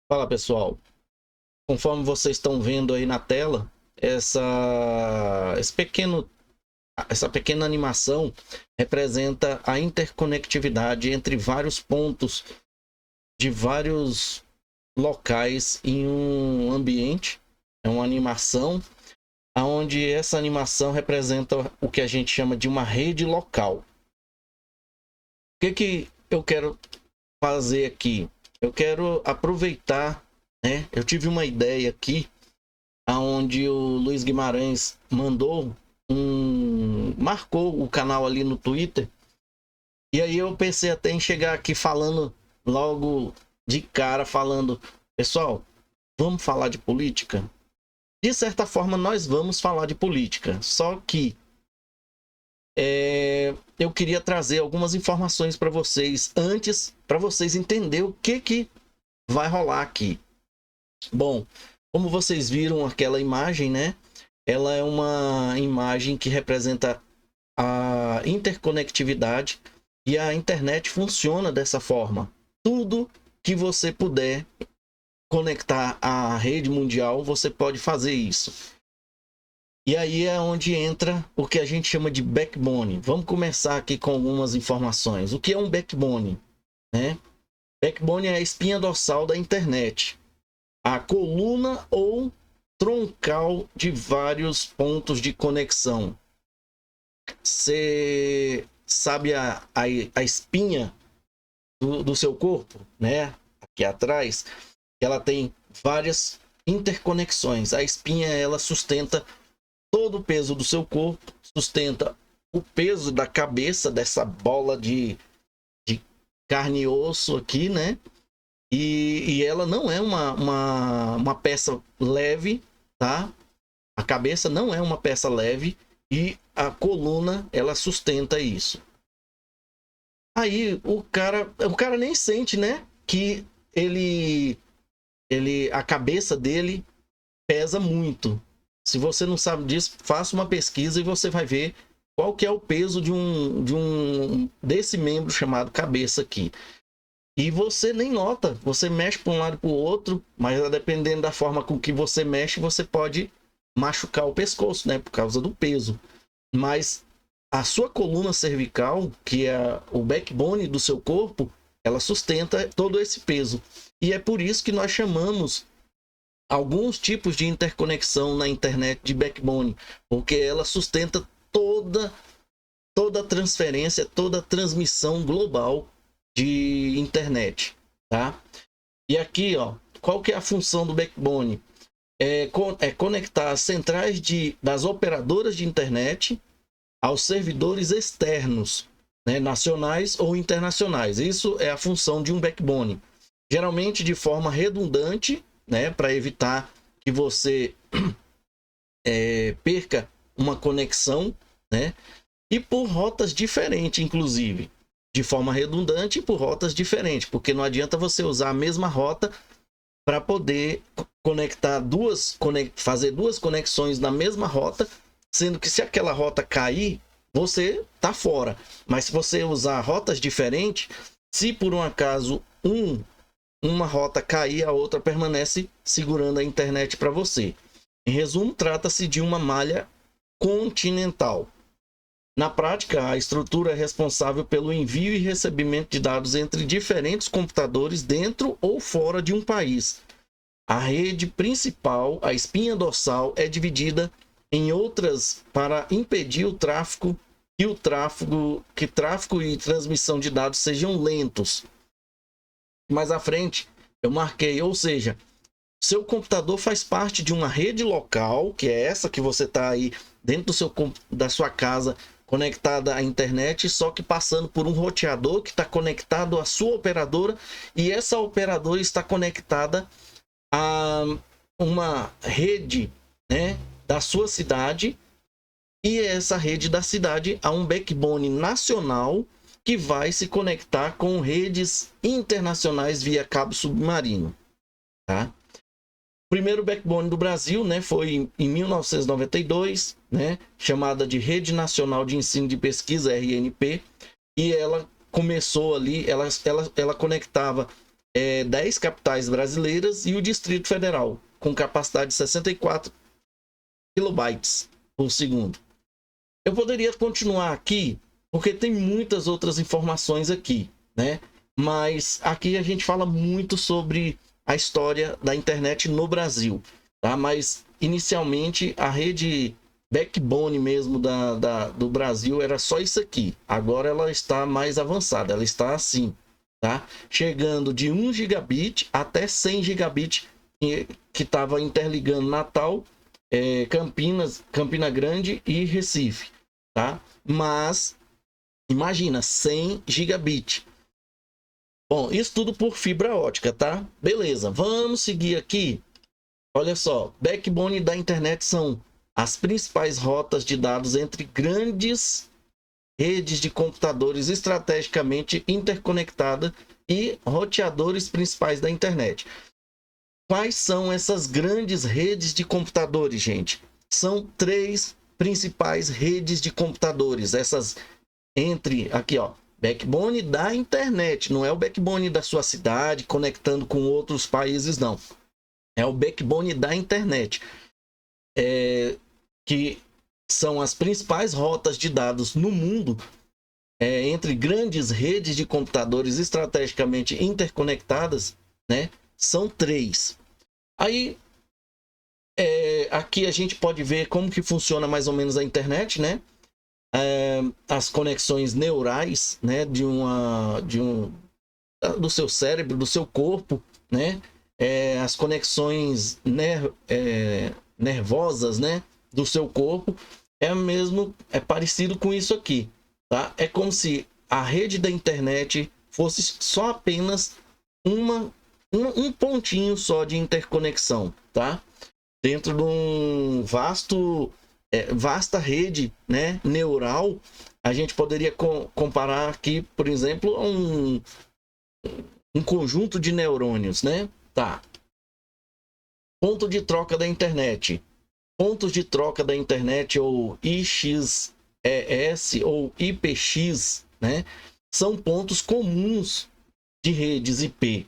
Fala pessoal, conforme vocês estão vendo aí na tela, essa pequena animação representa a interconectividade entre vários pontos de vários locais em um ambiente. É uma animação, onde essa animação representa o que a gente chama de uma rede local. O que eu quero fazer aqui? Eu quero aproveitar, né? Eu tive uma ideia aqui, aonde o Luiz Guimarães marcou o canal ali no Twitter. E aí eu pensei até em chegar aqui falando logo de cara, falando, pessoal, vamos falar de política? De certa forma, nós vamos falar de política, só que eu queria trazer algumas informações para vocês antes, para vocês entenderem o que vai rolar aqui. Bom, como vocês viram aquela imagem, né? Ela é uma imagem que representa a interconectividade, e a internet funciona dessa forma. Tudo que você puder conectar à rede mundial, você pode fazer isso. E aí é onde entra o que a gente chama de backbone. Vamos começar aqui com algumas informações. O que é um backbone? Né? Backbone é a espinha dorsal da internet, a coluna ou troncal de vários pontos de conexão. Você sabe a espinha do seu corpo, né? Aqui atrás, ela tem várias interconexões. A espinha, ela sustenta todo o peso do seu corpo, sustenta o peso da cabeça, dessa bola de carne e osso aqui, né? E ela não é uma peça leve, tá? A cabeça não é uma peça leve e a coluna, ela sustenta isso. Aí o cara nem sente, né? Que a cabeça dele pesa muito. Se você não sabe disso, faça uma pesquisa e você vai ver qual que é o peso desse membro chamado cabeça aqui. E você nem nota, você mexe para um lado e para o outro, mas dependendo da forma com que você mexe, você pode machucar o pescoço, né? Por causa do peso. Mas a sua coluna cervical, que é o backbone do seu corpo, ela sustenta todo esse peso. E é por isso que nós chamamos alguns tipos de interconexão na internet de backbone, porque ela sustenta toda a transferência, toda a transmissão global de internet, tá? E aqui, ó, qual que é a função do backbone? É conectar as centrais das operadoras de internet aos servidores externos, né, nacionais ou internacionais. Isso é a função de um backbone. Geralmente de forma redundante, né, para evitar que você perca uma conexão, né, e por rotas diferentes, inclusive. De forma redundante e por rotas diferentes, porque não adianta você usar a mesma rota para poder fazer duas conexões na mesma rota, sendo que se aquela rota cair, você tá fora. Mas se você usar rotas diferentes, se por um acaso uma rota cair, a outra permanece segurando a internet para você. Em resumo, trata-se de uma malha continental. Na prática, a estrutura é responsável pelo envio e recebimento de dados entre diferentes computadores dentro ou fora de um país. A rede principal, a espinha dorsal, é dividida em outras para impedir o tráfego e transmissão de dados sejam lentos. Mais à frente, eu marquei, ou seja, seu computador faz parte de uma rede local, que é essa que você está aí dentro da sua casa, conectada à internet, só que passando por um roteador que está conectado à sua operadora, e essa operadora está conectada a uma rede, né, da sua cidade, e essa rede da cidade a um backbone nacional que vai se conectar com redes internacionais via cabo submarino, tá? O primeiro backbone do Brasil, né, foi em 1992, né, chamada de Rede Nacional de Ensino de Pesquisa, RNP, e ela começou ali, ela conectava 10 capitais brasileiras e o Distrito Federal, com capacidade de 64 kilobytes por segundo. Eu poderia continuar aqui, porque tem muitas outras informações aqui, né? Mas aqui a gente fala muito sobre a história da internet no Brasil, tá? Mas inicialmente a rede backbone mesmo do Brasil era só isso aqui. Agora ela está mais avançada, ela está assim, tá? Chegando de 1 gigabit até 100 gigabit, que estava interligando Natal, Campinas, Campina Grande e Recife, tá? Mas imagina, 100 gigabit. Bom, isso tudo por fibra ótica, tá? Beleza, vamos seguir aqui. Olha só, backbone da internet são as principais rotas de dados entre grandes redes de computadores estrategicamente interconectadas e roteadores principais da internet. Quais são essas grandes redes de computadores, gente? São 3 principais redes de computadores. Essas aqui, ó, backbone da internet, não é o backbone da sua cidade conectando com outros países, não. É o backbone da internet, que são as principais rotas de dados no mundo, entre grandes redes de computadores estrategicamente interconectadas, né? São 3. Aí, aqui a gente pode ver como que funciona mais ou menos a internet, né? As conexões neurais, né? Do seu cérebro, do seu corpo, né? As conexões nervosas, né? Do seu corpo é parecido com isso aqui, tá? É como se a rede da internet fosse só apenas um pontinho só de interconexão, tá? Dentro de um vasta rede, né, neural. A gente poderia comparar aqui, por exemplo, a um conjunto de neurônios, né? Tá. Ponto de troca da internet. Pontos de troca da internet, ou IXES ou IPX, né? São pontos comuns de redes IP,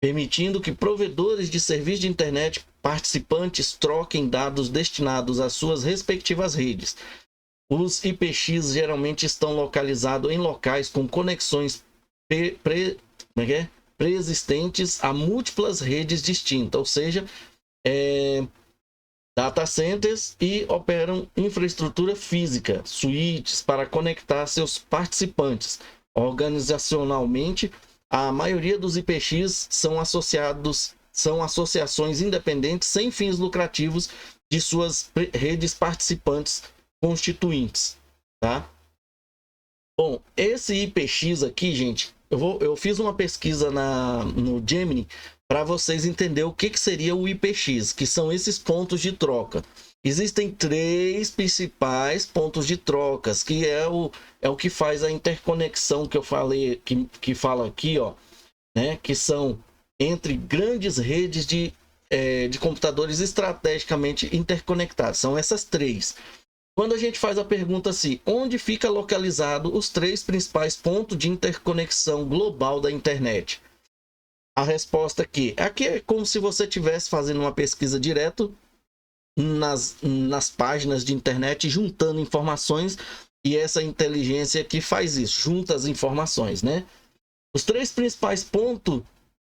permitindo que provedores de serviço de internet participantes troquem dados destinados às suas respectivas redes. Os IPX geralmente estão localizados em locais com conexões preexistentes a múltiplas redes distintas, ou seja, data centers, e operam infraestrutura física, switches para conectar seus participantes. Organizacionalmente, a maioria dos IPX são associações independentes sem fins lucrativos de suas redes participantes constituintes, tá? Bom, esse IPX aqui, gente, eu fiz uma pesquisa no Gemini para vocês entenderem o que seria o IPX, que são esses pontos de troca. Existem 3 principais pontos de trocas, que é o que faz a interconexão que eu falei, que fala aqui, ó, né? Que são entre grandes redes de computadores estrategicamente interconectados. São essas 3. Quando a gente faz a pergunta assim, onde fica localizado os 3 principais pontos de interconexão global da internet? A resposta aqui é como se você estivesse fazendo uma pesquisa direto nas páginas de internet, juntando informações, e essa inteligência que faz isso, junta as informações, né? Os 3 principais pontos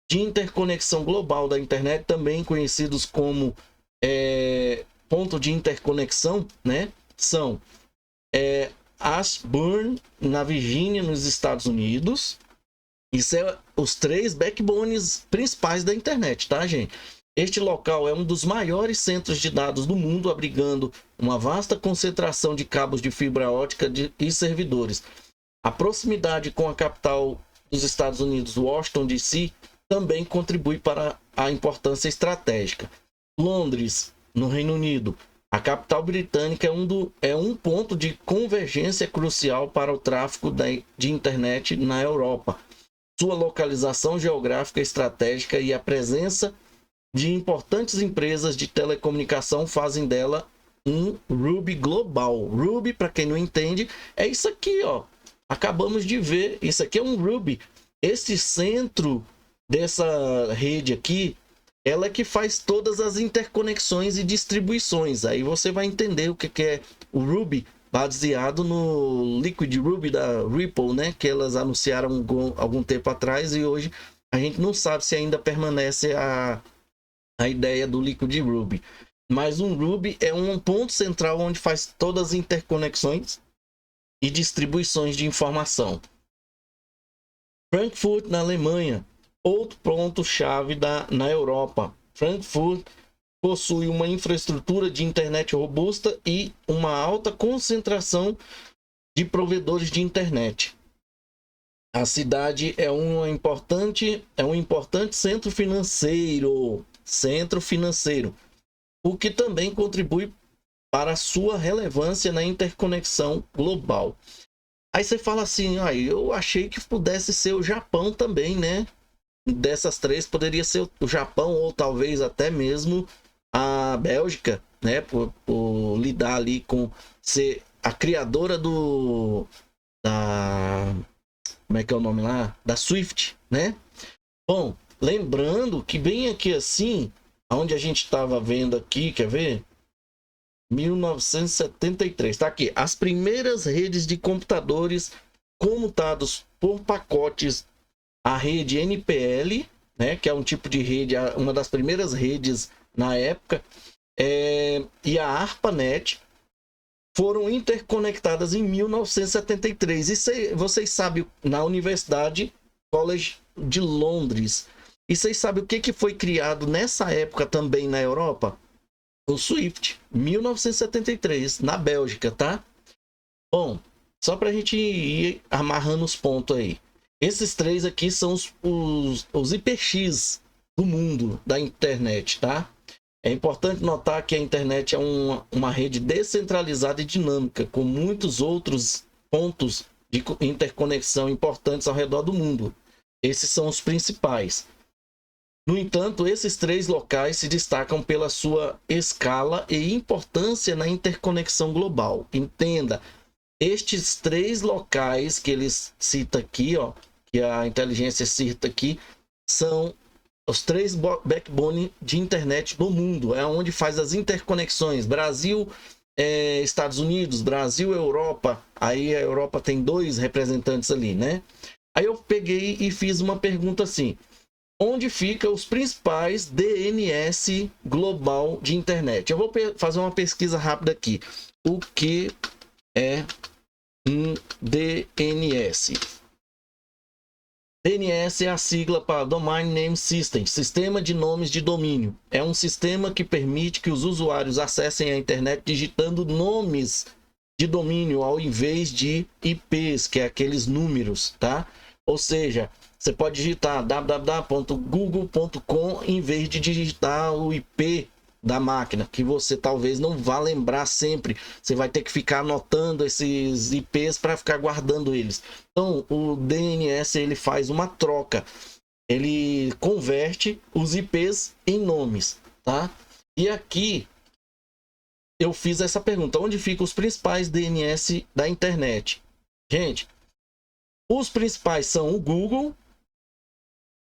de interconexão global da internet, também conhecidos como ponto de interconexão, né? São Ashburn, na Virgínia, nos Estados Unidos. Isso é os 3 backbones principais da internet, tá, gente? Este local é um dos maiores centros de dados do mundo, abrigando uma vasta concentração de cabos de fibra ótica e servidores. A proximidade com a capital dos Estados Unidos, Washington, D.C., também contribui para a importância estratégica. Londres, no Reino Unido, a capital britânica é um ponto de convergência crucial para o tráfego de internet na Europa. Sua localização geográfica estratégica e a presença de importantes empresas de telecomunicação fazem dela um Ruby global. Ruby, para quem não entende, é isso aqui, ó. Acabamos de ver, isso aqui é um Ruby. Esse centro dessa rede aqui, ela é que faz todas as interconexões e distribuições. Aí você vai entender o que é o Ruby, baseado no Liquid Ruby da Ripple, né? Que elas anunciaram algum tempo atrás e hoje a gente não sabe se ainda permanece a ideia do Liquid Ruby. Mas um Ruby é um ponto central onde faz todas as interconexões e distribuições de informação. Frankfurt, na Alemanha, outro ponto-chave na Europa. Frankfurt possui uma infraestrutura de internet robusta e uma alta concentração de provedores de internet. A cidade é um importante centro financeiro, o que também contribui para a sua relevância na interconexão global. Aí você fala assim, eu achei que pudesse ser o Japão também, né? Dessas três poderia ser o Japão ou talvez até mesmo a Bélgica, né? Por lidar ali com ser a criadora como é que é o nome lá? Da Swift, né? Bom, lembrando que bem aqui assim, onde a gente estava vendo aqui, quer ver? 1973, tá aqui. As primeiras redes de computadores comutados por pacotes, a rede NPL, né, que é um tipo de rede, uma das primeiras redes na época, e a ARPANET foram interconectadas em 1973. E vocês sabem, na Universidade College de Londres. E vocês sabem o que foi criado nessa época também na Europa? O Swift, 1973, na Bélgica, tá? Bom, só para a gente ir amarrando os pontos aí. Esses três aqui são os IPX do mundo da internet, tá? É importante notar que a internet é uma rede descentralizada e dinâmica, com muitos outros pontos de interconexão importantes ao redor do mundo. Esses são os principais. No entanto, esses três locais se destacam pela sua escala e importância na interconexão global. Entenda, estes três locais que eles citam aqui, que a inteligência cita aqui, são os três backbone de internet do mundo. É onde faz as interconexões. Brasil, Estados Unidos, Brasil, Europa. Aí a Europa tem 2 representantes ali, né? Aí eu peguei e fiz uma pergunta assim: onde ficam os principais DNS global de internet? Eu vou fazer uma pesquisa rápida aqui. O que é um DNS? DNS é a sigla para Domain Name System, Sistema de Nomes de Domínio. É um sistema que permite que os usuários acessem a internet digitando nomes de domínio ao invés de IPs, que é aqueles números, tá? Ou seja, você pode digitar www.google.com em vez de digitar o IP da máquina, que você talvez não vá lembrar sempre. Você vai ter que ficar anotando esses IPs para ficar guardando eles. Então, o DNS ele faz uma troca. Ele converte os IPs em nomes, tá? E aqui eu fiz essa pergunta: onde ficam os principais DNS da internet? Gente, os principais são o Google,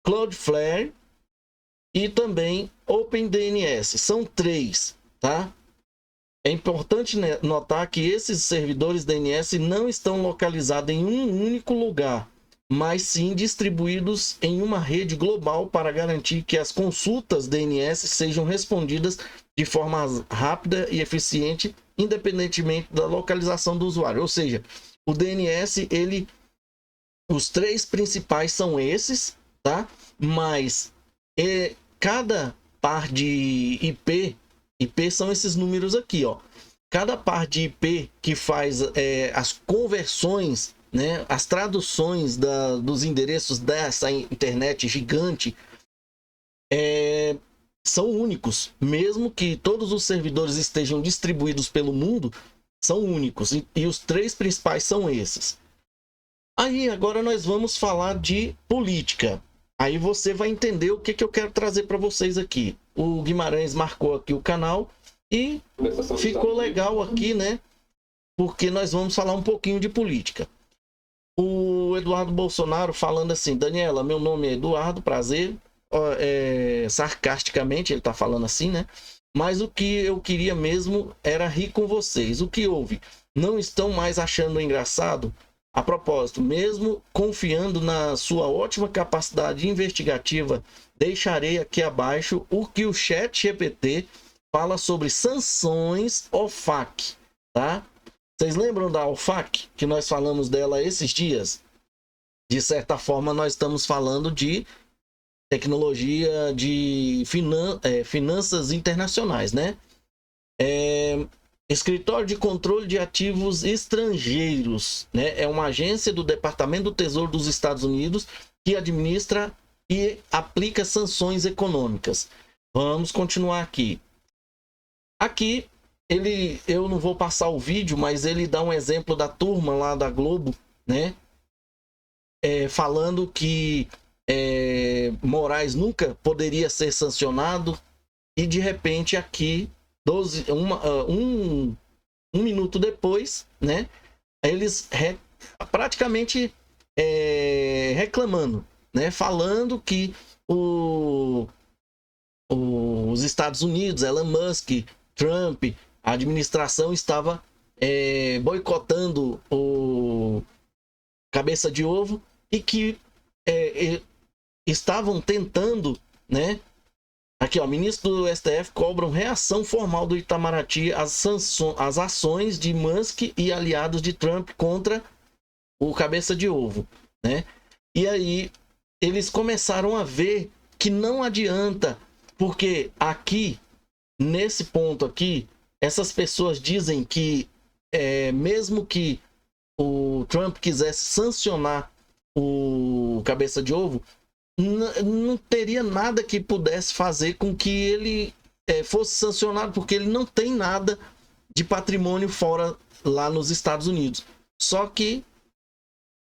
Cloudflare e também OpenDNS. São 3, tá? É importante notar que esses servidores DNS não estão localizados em um único lugar, mas sim distribuídos em uma rede global para garantir que as consultas DNS sejam respondidas de forma rápida e eficiente, independentemente da localização do usuário. Ou seja, o DNS, os 3 principais são esses, tá? Mas cada par de IP são esses números aqui, ó. Cada par de IP que faz as conversões, né, as traduções dos endereços dessa internet gigante, são únicos. Mesmo que todos os servidores estejam distribuídos pelo mundo, são únicos. E os 3 principais são esses. Aí agora nós vamos falar de política. Aí você vai entender o que eu quero trazer para vocês aqui. O Guimarães marcou aqui o canal e ficou legal aqui, né? Porque nós vamos falar um pouquinho de política. o Eduardo Bolsonaro falando assim: Daniela, meu nome é Eduardo, prazer. Sarcasticamente, ele tá falando assim, né? Mas o que eu queria mesmo era rir com vocês. O que houve? Não estão mais achando engraçado? A propósito, mesmo confiando na sua ótima capacidade investigativa, deixarei aqui abaixo o que o ChatGPT fala sobre sanções OFAC, tá? Vocês lembram da OFAC, que nós falamos dela esses dias? De certa forma, nós estamos falando de tecnologia de finanças internacionais, né? Escritório de Controle de Ativos Estrangeiros, né? É uma agência do Departamento do Tesouro dos Estados Unidos que administra e aplica sanções econômicas. Vamos continuar aqui. Aqui, eu não vou passar o vídeo, mas ele dá um exemplo da turma lá da Globo, né? Falando que Moraes nunca poderia ser sancionado e de repente aqui, um minuto depois, né? Eles praticamente reclamando, né? Falando que os Estados Unidos, Elon Musk, Trump, a administração estava boicotando o cabeça de ovo e que estavam tentando, né? Aqui, ó, ministro do STF cobram reação formal do Itamaraty às ações de Musk e aliados de Trump contra o cabeça de ovo, né? E aí eles começaram a ver que não adianta, porque aqui, nesse ponto aqui, essas pessoas dizem que mesmo que o Trump quisesse sancionar o cabeça de ovo, não teria nada que pudesse fazer com que ele fosse sancionado, porque ele não tem nada de patrimônio fora lá nos Estados Unidos. Só que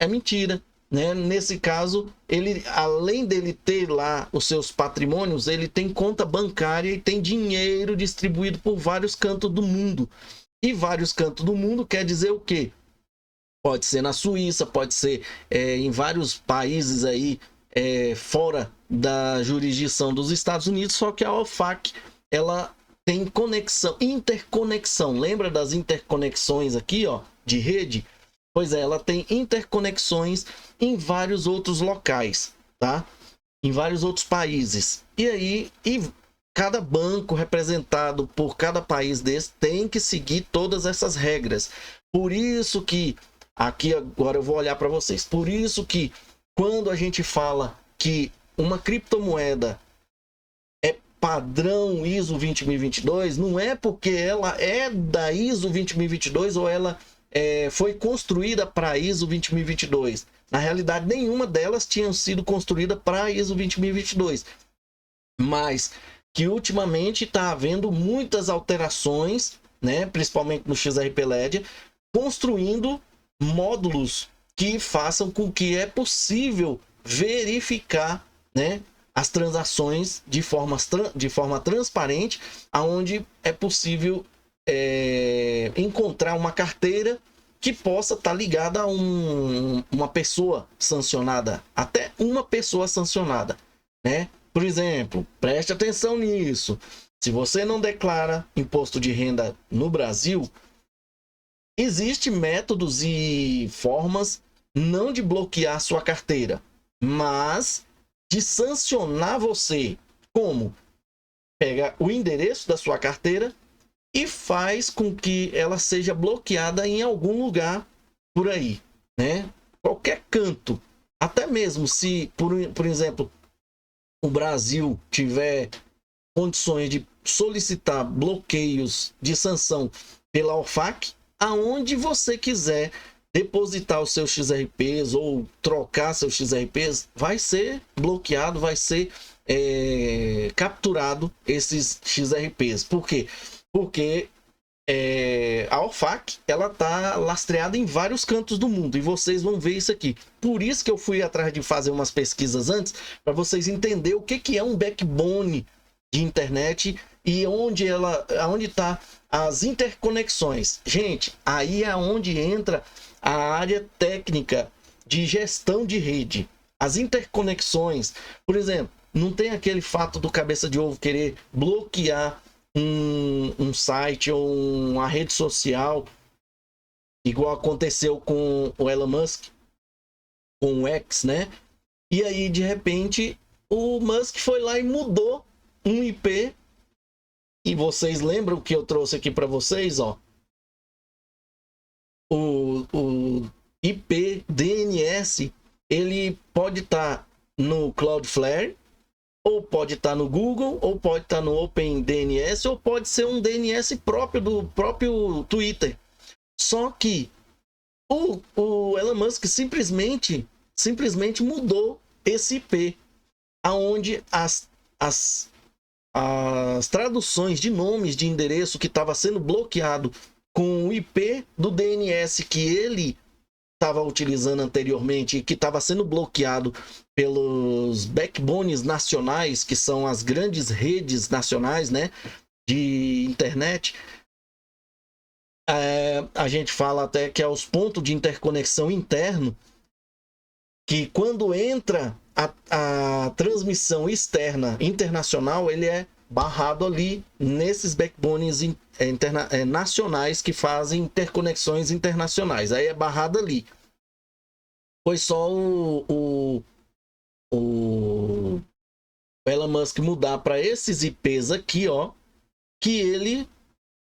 é mentira, né? Nesse caso, ele, além dele ter lá os seus patrimônios, ele tem conta bancária e tem dinheiro distribuído por vários cantos do mundo. E vários cantos do mundo quer dizer o quê? Pode ser na Suíça, pode ser em vários países aí fora da jurisdição dos Estados Unidos, só que a OFAC, ela tem interconexão. Lembra das interconexões aqui, ó, de rede? Pois é, ela tem interconexões em vários outros locais, tá? Em vários outros países. E aí, cada banco representado por cada país desse tem que seguir todas essas regras. Por isso que, aqui agora eu vou olhar para vocês, por isso que quando a gente fala que uma criptomoeda é padrão ISO 20022, não é porque ela é da ISO 20022 ou ela foi construída para ISO 20022. Na realidade, nenhuma delas tinha sido construída para ISO 20022. Mas que ultimamente está havendo muitas alterações, né, principalmente no XRP Ledger, construindo módulos que façam com que é possível verificar, né, as transações de forma transparente, aonde é possível encontrar uma carteira que possa estar ligada a uma pessoa sancionada, até uma pessoa sancionada, né? Por exemplo, preste atenção nisso. Se você não declara imposto de renda no Brasil, existem métodos e formas não de bloquear sua carteira, mas de sancionar você. Como? Pega o endereço da sua carteira e faz com que ela seja bloqueada em algum lugar por aí, né? Qualquer canto. Até mesmo se, por exemplo, o Brasil tiver condições de solicitar bloqueios de sanção pela OFAC, aonde você quiser depositar os seus XRPs ou trocar seus XRPs, vai ser bloqueado, vai ser capturado esses XRPs. Por quê? Porque a OFAC, ela tá lastreada em vários cantos do mundo e vocês vão ver isso aqui. Por isso que eu fui atrás de fazer umas pesquisas antes, para vocês entenderem o que é um backbone de internet e onde está as interconexões. Gente, aí é onde entra a área técnica de gestão de rede. As interconexões, por exemplo, não tem aquele fato do cabeça de ovo querer bloquear um site ou uma rede social, igual aconteceu com o Elon Musk, com o X, né? E aí, de repente, o Musk foi lá e mudou um IP. E vocês lembram que eu trouxe aqui para vocês, ó? O IP DNS, ele pode estar no Cloudflare, ou pode estar no Google, ou pode estar no OpenDNS, ou pode ser um DNS próprio do próprio Twitter. Só que o Elon Musk simplesmente mudou esse IP, aonde as traduções de nomes de endereço que estava sendo bloqueado com o IP do DNS que ele estava utilizando anteriormente e que estava sendo bloqueado pelos backbones nacionais, que são as grandes redes nacionais, né, de internet. A gente fala até que é os pontos de interconexão interno, que quando entra a transmissão externa internacional, ele é barrado ali nesses backbones nacionais que fazem interconexões internacionais. Aí é barrado ali. Foi só o Elon Musk mudar para esses IPs aqui, ó, que ele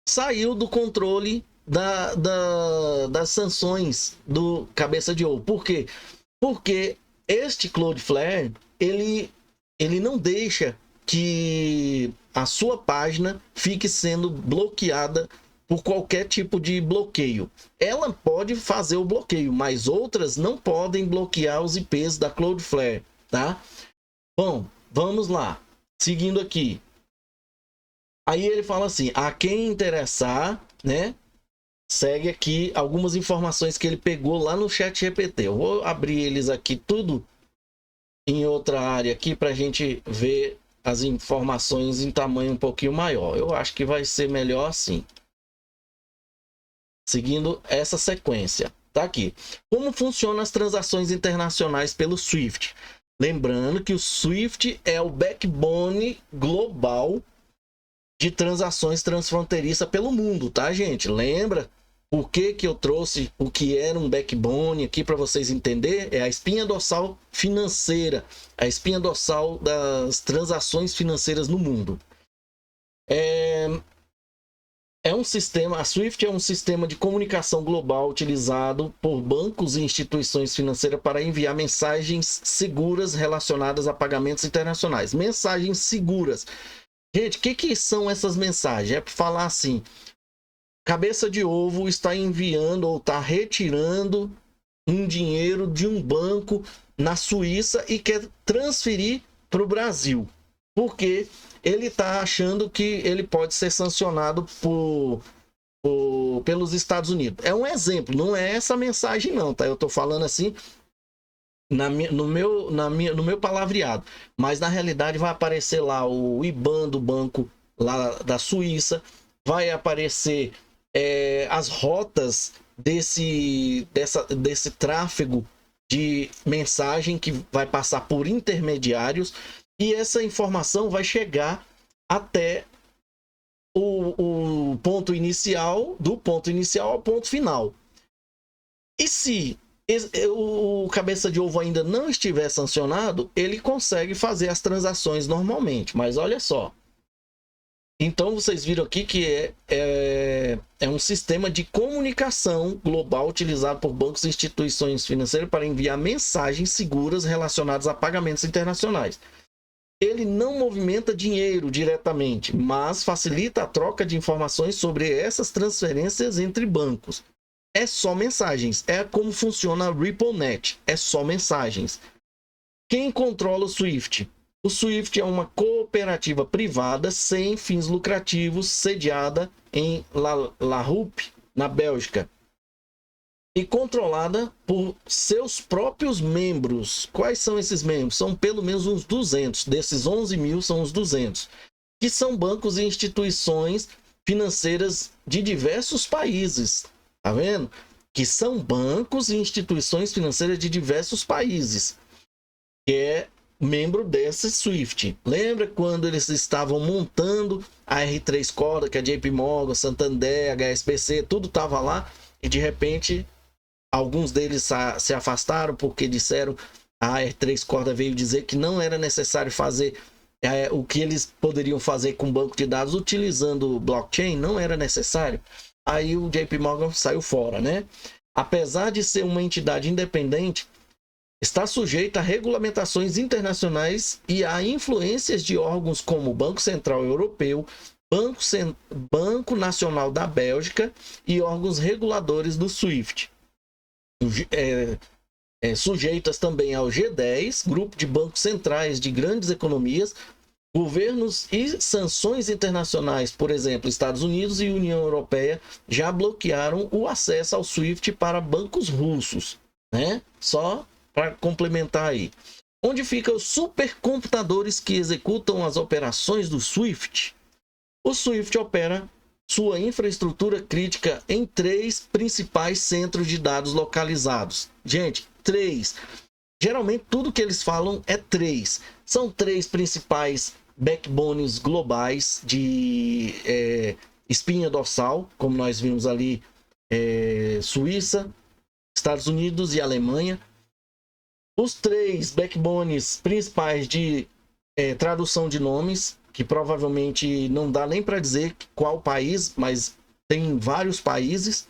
saiu do controle das sanções do cabeça de ovo. Por quê? Porque este Cloudflare, ele não deixa que a sua página fique sendo bloqueada por qualquer tipo de bloqueio. Ela pode fazer o bloqueio, mas outras não podem bloquear os IPs da Cloudflare, tá? Bom, vamos lá. Seguindo aqui. Aí ele fala assim, a quem interessar, né? Segue aqui algumas informações que ele pegou lá no ChatGPT. Eu vou abrir eles aqui tudo em outra área aqui para a gente ver as informações em tamanho um pouquinho maior. Eu acho que vai ser melhor assim. Seguindo essa sequência. Tá aqui. Como funcionam as transações internacionais pelo SWIFT? Lembrando que o SWIFT é o backbone global de transações transfronteiriças pelo mundo, tá, gente? Lembra? Por que eu trouxe o que era um backbone aqui para vocês entenderem? É a espinha dorsal financeira, a espinha dorsal das transações financeiras no mundo. É um sistema, a SWIFT é um sistema de comunicação global utilizado por bancos e instituições financeiras para enviar mensagens seguras relacionadas a pagamentos internacionais. Mensagens seguras. Gente, o que são essas mensagens? É para falar assim, cabeça de ovo está enviando ou está retirando um dinheiro de um banco na Suíça e quer transferir para o Brasil. Porque ele está achando que ele pode ser sancionado pelos Estados Unidos. É um exemplo, não é essa mensagem não, tá? Eu estou falando assim no meu palavreado. Mas na realidade vai aparecer lá o IBAN do banco lá da Suíça, vai aparecer as rotas desse tráfego de mensagem que vai passar por intermediários, e essa informação vai chegar até o ponto inicial, do ponto inicial ao ponto final. E se o cabeça de ovo ainda não estiver sancionado, ele consegue fazer as transações normalmente. Mas olha só. Então vocês viram aqui que é um sistema de comunicação global utilizado por bancos e instituições financeiras para enviar mensagens seguras relacionadas a pagamentos internacionais. Ele não movimenta dinheiro diretamente, mas facilita a troca de informações sobre essas transferências entre bancos. É só mensagens. É como funciona a RippleNet. É só mensagens. Quem controla o SWIFT? O SWIFT é uma cooperativa privada sem fins lucrativos, sediada em La Ruppe, na Bélgica, e controlada por seus próprios membros. Quais são esses membros? São pelo menos uns 200. Desses 11 mil são os 200, que são bancos e instituições financeiras de diversos países. Tá vendo? que são bancos e instituições financeiras de diversos países, que é membro dessa SWIFT. Lembra quando eles estavam montando a R3 Corda, que a JP Morgan, Santander, HSBC, tudo estava lá, e de repente alguns deles se afastaram porque disseram, a R3 Corda veio dizer que não era necessário fazer o que eles poderiam fazer com banco de dados utilizando blockchain, não era necessário. Aí o JP Morgan saiu fora, né? Apesar de ser uma entidade independente, está sujeita a regulamentações internacionais e a influências de órgãos como o Banco Central Europeu, Banco Nacional da Bélgica e órgãos reguladores do SWIFT. Sujeitas também ao G10, grupo de bancos centrais de grandes economias, governos e sanções internacionais, por exemplo, Estados Unidos e União Europeia já bloquearam o acesso ao SWIFT para bancos russos, né? Só para complementar aí. Onde ficam os supercomputadores que executam as operações do SWIFT? O SWIFT opera sua infraestrutura crítica em 3 principais centros de dados localizados. Gente, 3. Geralmente tudo que eles falam é 3. São 3 principais backbones globais de espinha dorsal, como nós vimos ali, Suíça, Estados Unidos e Alemanha. Os 3 backbones principais de tradução de nomes, que provavelmente não dá nem para dizer qual país, mas tem vários países.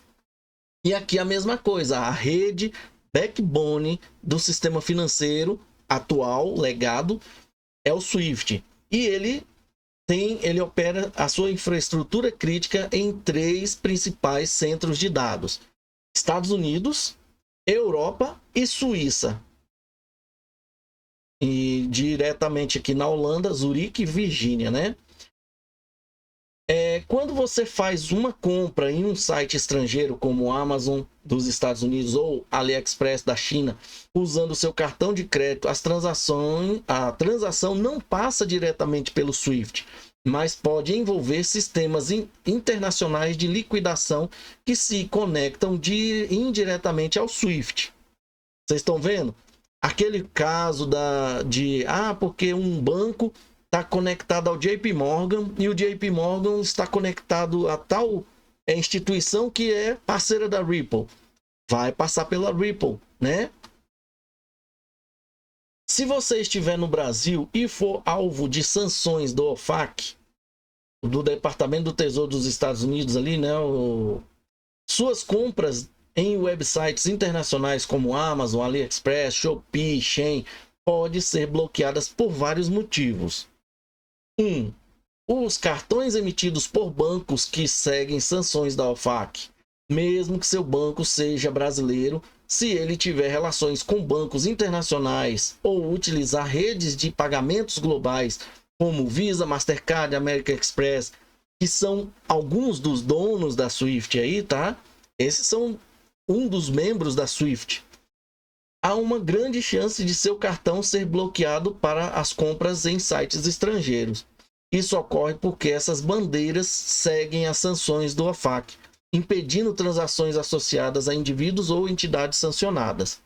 E aqui a mesma coisa, a rede backbone do sistema financeiro atual, legado, é o SWIFT. E ele opera a sua infraestrutura crítica em 3 principais centros de dados: Estados Unidos, Europa e Suíça. E diretamente aqui na Holanda, Zurique e Virgínia, né? Quando você faz uma compra em um site estrangeiro como o Amazon dos Estados Unidos ou AliExpress da China, usando o seu cartão de crédito, a transação não passa diretamente pelo SWIFT, mas pode envolver sistemas internacionais de liquidação que se conectam indiretamente ao SWIFT. Vocês estão vendo? Aquele caso porque um banco está conectado ao JP Morgan e o JP Morgan está conectado a tal instituição que é parceira da Ripple. Vai passar pela Ripple, né? Se você estiver no Brasil e for alvo de sanções do OFAC, do Departamento do Tesouro dos Estados Unidos ali, né? Suas compras em websites internacionais como Amazon, AliExpress, Shopee, Shein pode ser bloqueadas por vários motivos. 1. Os cartões emitidos por bancos que seguem sanções da OFAC, mesmo que seu banco seja brasileiro, se ele tiver relações com bancos internacionais ou utilizar redes de pagamentos globais como Visa, Mastercard, American Express, que são alguns dos donos da SWIFT aí, tá? Esses são um dos membros da SWIFT. Há uma grande chance de seu cartão ser bloqueado para as compras em sites estrangeiros. Isso ocorre porque essas bandeiras seguem as sanções do OFAC, impedindo transações associadas a indivíduos ou entidades sancionadas.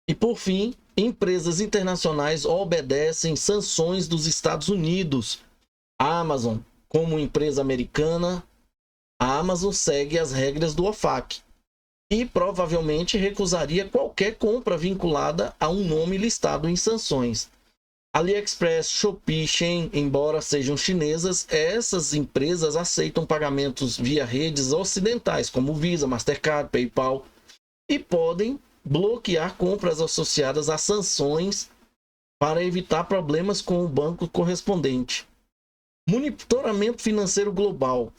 E por fim, empresas internacionais obedecem sanções dos Estados Unidos. A Amazon, como empresa americana, a Amazon segue as regras do OFAC e provavelmente recusaria qualquer compra vinculada a um nome listado em sanções. AliExpress, Shopee, Shein, embora sejam chinesas, essas empresas aceitam pagamentos via redes ocidentais, como Visa, Mastercard, PayPal, e podem bloquear compras associadas a sanções para evitar problemas com o banco correspondente. Monitoramento financeiro global.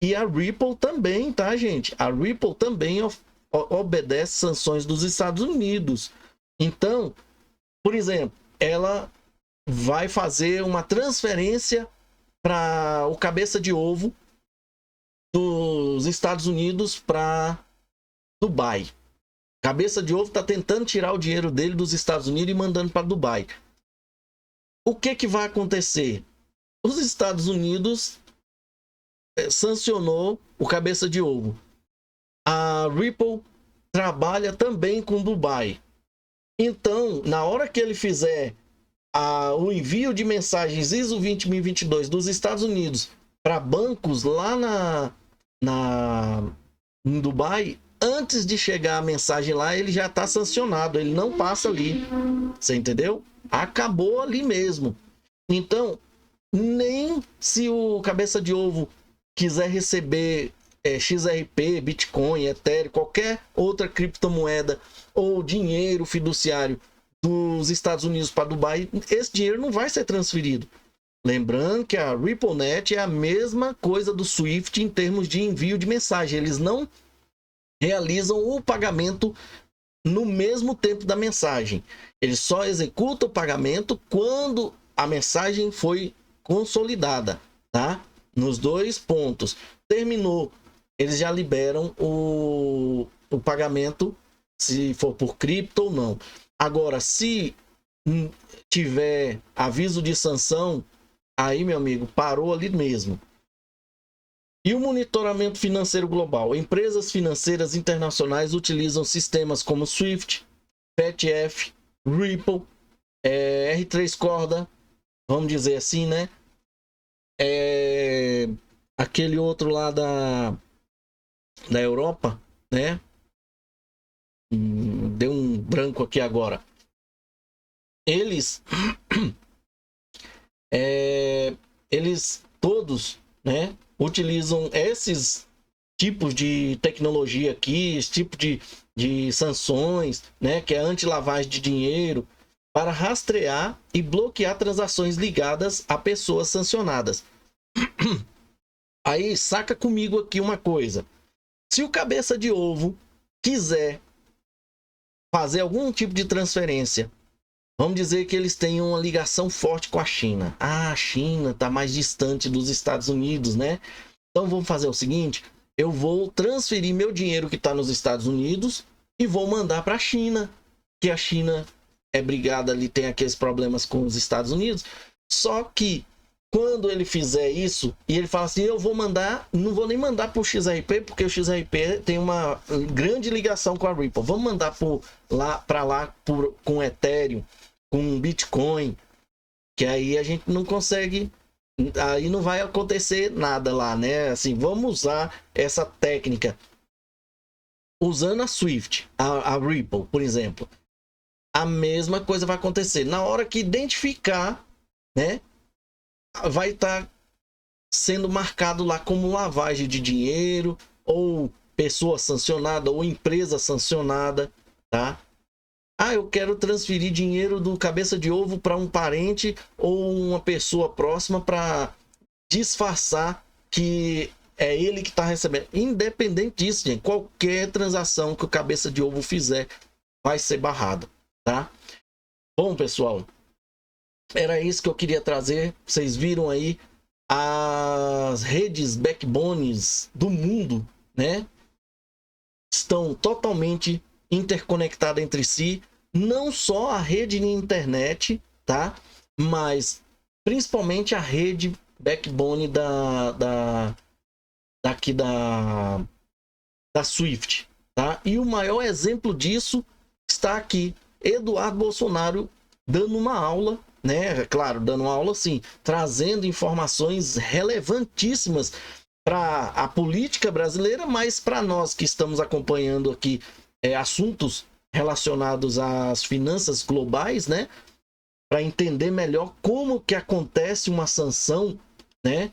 E a Ripple também, tá, gente? A Ripple também obedece sanções dos Estados Unidos. Então, por exemplo, ela vai fazer uma transferência para o cabeça de ovo dos Estados Unidos para Dubai. Cabeça de ovo está tentando tirar o dinheiro dele dos Estados Unidos e mandando para Dubai. O que vai acontecer? Os Estados Unidos sancionou o cabeça de ovo. A Ripple trabalha também com Dubai. Então, na hora que ele fizer o envio de mensagens ISO 20022 dos Estados Unidos para bancos lá em Dubai, antes de chegar a mensagem lá, ele já está sancionado, ele não passa ali. Você entendeu? Acabou ali mesmo. Então, nem se o cabeça de ovo quiser receber XRP, Bitcoin, Ethereum, qualquer outra criptomoeda ou dinheiro fiduciário dos Estados Unidos para Dubai, esse dinheiro não vai ser transferido. Lembrando que a RippleNet é a mesma coisa do Swift em termos de envio de mensagem. Eles não realizam o pagamento no mesmo tempo da mensagem. Eles só executam o pagamento quando a mensagem foi consolidada, tá? Nos dois pontos. Terminou, eles já liberam o pagamento, se for por cripto ou não. Agora, se tiver aviso de sanção, aí, meu amigo, parou ali mesmo. E o monitoramento financeiro global? Empresas financeiras internacionais utilizam sistemas como Swift, FATF, Ripple, R3 Corda, vamos dizer assim, né? Aquele outro lá da Europa, né? Deu um branco aqui agora. Eles todos, né, utilizam esses tipos de tecnologia aqui, esse tipo de sanções, né, que é anti-lavagem de dinheiro, para rastrear e bloquear transações ligadas a pessoas sancionadas. Aí, saca comigo aqui uma coisa. Se o cabeça de ovo quiser fazer algum tipo de transferência, vamos dizer que eles têm uma ligação forte com a China. A China está mais distante dos Estados Unidos, né? Então vamos fazer o seguinte: eu vou transferir meu dinheiro que está nos Estados Unidos e vou mandar para a China, que a China é brigada ali, tem aqueles problemas com os Estados Unidos. Só que quando ele fizer isso e ele fala assim, eu vou mandar, não vou nem mandar para o XRP, porque o XRP tem uma grande ligação com a Ripple. Vamos mandar para lá com Ethereum, com Bitcoin, que aí a gente não consegue, aí não vai acontecer nada lá, né? Assim, vamos usar essa técnica usando a Swift, a Ripple, por exemplo. A mesma coisa vai acontecer. Na hora que identificar, né, vai estar sendo marcado lá como lavagem de dinheiro, ou pessoa sancionada, ou empresa sancionada, tá? Ah, eu quero transferir dinheiro do cabeça de ovo para um parente ou uma pessoa próxima para disfarçar que é ele que está recebendo. Independente disso, gente, qualquer transação que o cabeça de ovo fizer vai ser barrada, tá? Bom, pessoal, era isso que eu queria trazer. Vocês viram aí as redes backbones do mundo, né? Estão totalmente interconectadas entre si. Não só a rede de internet, tá? Mas principalmente a rede backbone daqui da Swift, tá? E o maior exemplo disso está aqui. Eduardo Bolsonaro dando uma aula, né? Claro, dando uma aula sim, trazendo informações relevantíssimas para a política brasileira, mas para nós que estamos acompanhando aqui assuntos relacionados às finanças globais, né? Para entender melhor como que acontece uma sanção, né?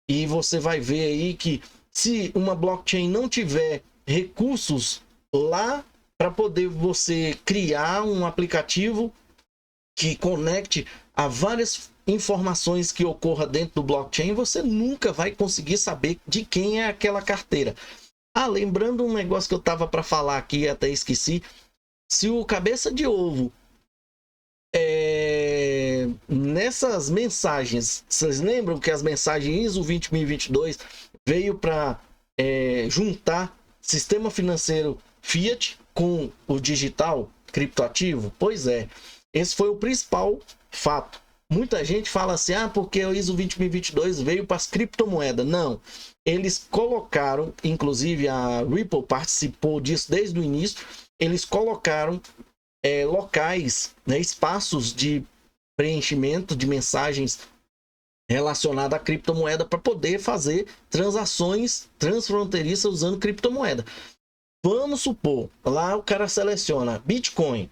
E você vai ver aí que se uma blockchain não tiver recursos lá para poder você criar um aplicativo que conecte a várias informações que ocorra dentro do blockchain, você nunca vai conseguir saber de quem é aquela carteira. Ah, lembrando um negócio que eu tava para falar aqui, até esqueci. Se o cabeça de ovo nessas mensagens, vocês lembram que as mensagens ISO 20022 veio para juntar sistema financeiro fiat com o digital criptoativo? Pois é, esse foi o principal fato. muita gente fala assim, porque o ISO 20022 veio para as criptomoedas. Não, eles colocaram, inclusive a Ripple participou disso desde o início, eles colocaram locais, né, espaços de preenchimento de mensagens relacionadas à criptomoeda para poder fazer transações transfronteiriças usando criptomoeda. Vamos supor, lá o cara seleciona Bitcoin,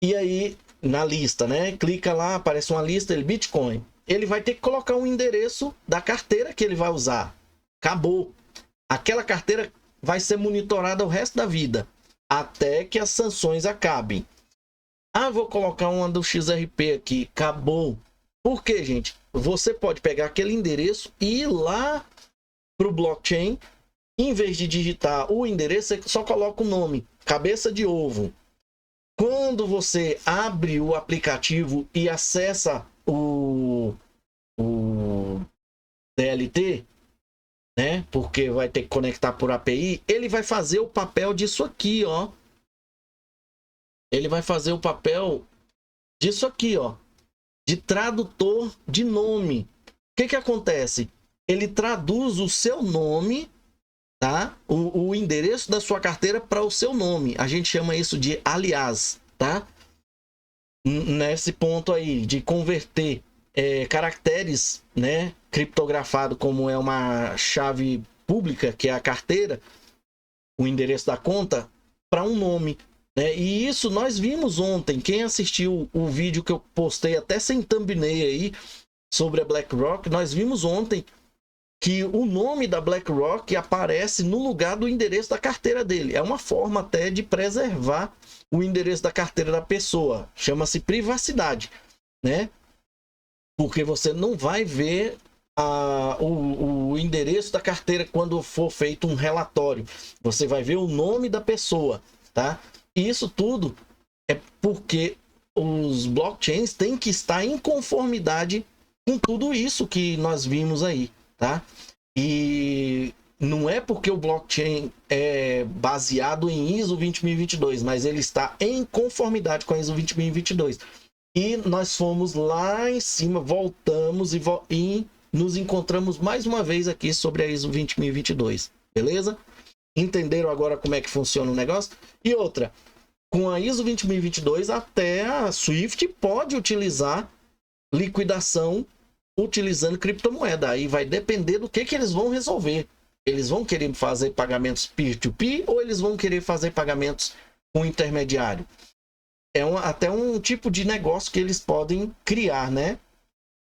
e aí na lista, né? Clica lá, aparece uma lista, ele Bitcoin. Ele vai ter que colocar um endereço da carteira que ele vai usar. Acabou. Aquela carteira vai ser monitorada o resto da vida, até que as sanções acabem. Vou colocar uma do XRP aqui. Acabou. Por quê, gente? Você pode pegar aquele endereço e ir lá para o blockchain. Em vez de digitar o endereço, você só coloca o nome. Cabeça de ovo. Quando você abre o aplicativo e acessa o DLT, né? Porque vai ter que conectar por API, ele vai fazer o papel disso aqui, ó. Ele vai fazer o papel disso aqui, ó, de tradutor de nome. O que acontece? Ele traduz o seu nome, tá? O endereço da sua carteira para o seu nome. A gente chama isso de alias, tá? Nesse ponto aí de converter caracteres, né, criptografado, como é uma chave pública, que é a carteira, o endereço da conta, para um nome. E isso nós vimos ontem. Quem assistiu o vídeo que eu postei até sem thumbnail aí sobre a BlackRock, nós vimos ontem que o nome da BlackRock aparece no lugar do endereço da carteira dele. É uma forma até de preservar o endereço da carteira da pessoa. Chama-se privacidade, né? Porque você não vai ver o endereço da carteira quando for feito um relatório. Você vai ver o nome da pessoa, tá? E isso tudo é porque os blockchains têm que estar em conformidade com tudo isso que nós vimos aí, tá? E não é porque o blockchain é baseado em ISO 20022, mas ele está em conformidade com a ISO 20022. E nós fomos lá em cima, voltamos e nos encontramos mais uma vez aqui sobre a ISO 20022, beleza? Entenderam agora como é que funciona o negócio? E outra, com a ISO 20022, até a Swift pode utilizar liquidação utilizando criptomoeda. Aí vai depender do que eles vão resolver. Eles vão querer fazer pagamentos peer-to-peer ou eles vão querer fazer pagamentos com intermediário? Até um tipo de negócio que eles podem criar, né?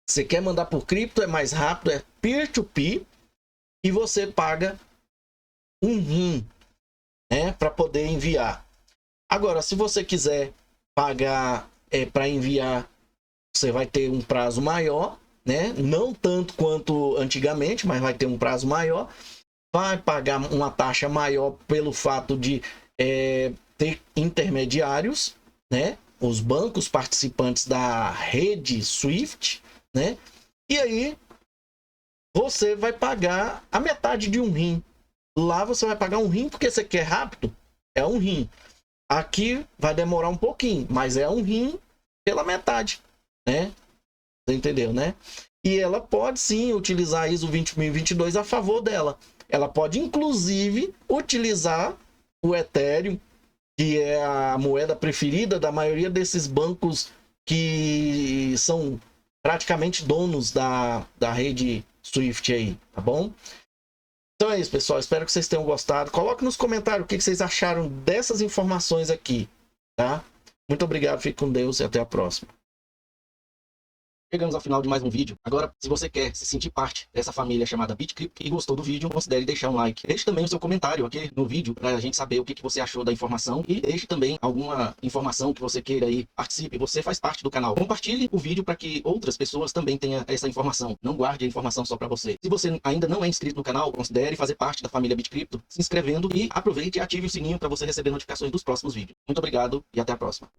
Você quer mandar por cripto, é mais rápido, é peer-to-peer, e você paga um rim, né, para poder enviar. Agora, se você quiser pagar para enviar, você vai ter um prazo maior, né? Não tanto quanto antigamente, mas vai ter um prazo maior. Vai pagar uma taxa maior pelo fato de ter intermediários, né? Os bancos participantes da rede Swift, né? E aí você vai pagar a metade de um rim. Lá você vai pagar um rim porque você quer rápido, é um rim. Aqui vai demorar um pouquinho, mas é um rim pela metade, né? Você entendeu, né? E ela pode sim utilizar a ISO 20022 a favor dela. Ela pode inclusive utilizar o Ethereum, que é a moeda preferida da maioria desses bancos que são praticamente donos da rede Swift aí, tá bom? Então é isso, pessoal. Espero que vocês tenham gostado. Coloque nos comentários o que vocês acharam dessas informações aqui, tá? Muito obrigado, fique com Deus e até a próxima. Chegamos ao final de mais um vídeo. Agora, se você quer se sentir parte dessa família chamada BitCrypto e gostou do vídeo, considere deixar um like. Deixe também o seu comentário aqui no vídeo para a gente saber o que você achou da informação e deixe também alguma informação que você queira aí. Participe, você faz parte do canal. Compartilhe o vídeo para que outras pessoas também tenham essa informação. Não guarde a informação só para você. Se você ainda não é inscrito no canal, considere fazer parte da família BitCrypto, se inscrevendo e aproveite e ative o sininho para você receber notificações dos próximos vídeos. Muito obrigado e até a próxima.